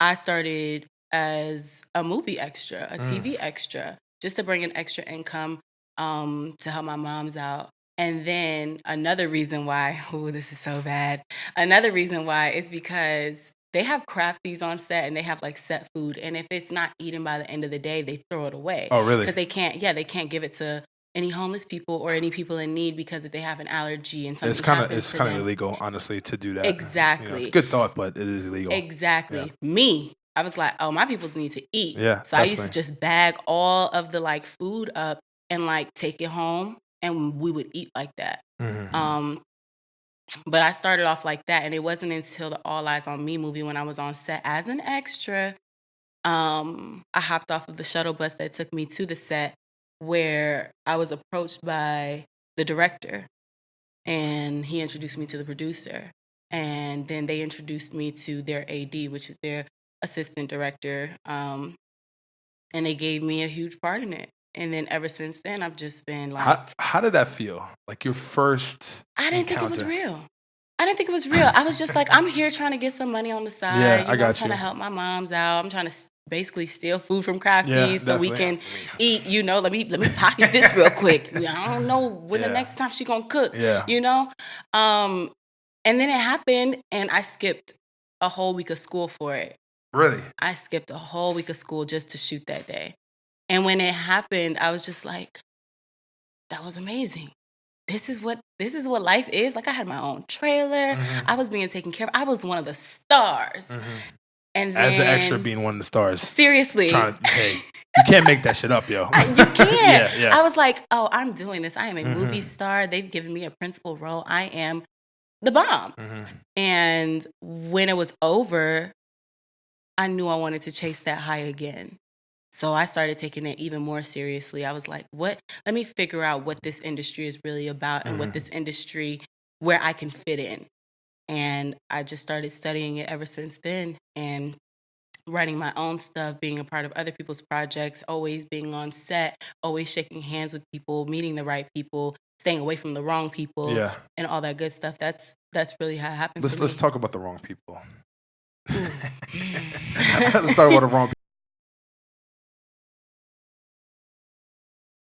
I started as a movie extra, a TV extra, just to bring in extra income to help my moms out. And then another reason why, oh, this is so bad. Another reason why is because they have crafties on set and they have like set food. And if it's not eaten by the end of the day, they throw it away. Oh, really? Because they can't give it to any homeless people or any people in need because if they have an allergy and something it's kind of illegal, honestly, to do that. Exactly. You know, it's a good thought, but it is illegal. Exactly. Yeah. Me, I was like, oh, my people need to eat. Yeah. So definitely. I used to just bag all of the like food up and like take it home, and we would eat like that. Mm-hmm. But I started off like that, and it wasn't until the All Eyes on Me movie when I was on set as an extra. I hopped off of the shuttle bus that took me to the set, where I was approached by the director, and he introduced me to the producer. And then they introduced me to their AD, which is their assistant director. And they gave me a huge part in it. And then ever since then, I've just been like... How did that feel? Like your first I didn't think it was real. I was just like, I'm here trying to get some money on the side. Yeah, I got I'm trying to help my moms out. I'm trying to basically steal food from crafties so we can eat. Let me pocket this real quick. I don't know when the next time she gonna cook. Yeah. And then it happened, and I skipped a whole week of school for it. Really? I skipped a whole week of school just to shoot that day. And when it happened, I was just like, that was amazing. This is what life is. Like, I had my own trailer. Mm-hmm. I was being taken care of. I was one of the stars. Mm-hmm. And then, as an extra being one of the stars. Seriously. Hey, you can't make that shit up, yo. You can't. Yeah. I was like, oh, I'm doing this. I am a movie star. They've given me a principal role. I am the bomb. Mm-hmm. And when it was over, I knew I wanted to chase that high again. So I started taking it even more seriously. I was like, let me figure out what this industry is really about and what this industry, where I can fit in. And I just started studying it ever since then and writing my own stuff, being a part of other people's projects, always being on set, always shaking hands with people, meeting the right people, staying away from the wrong people, and all that good stuff. That's really how it happened. Let's talk about the wrong people. Let's talk about the wrong people.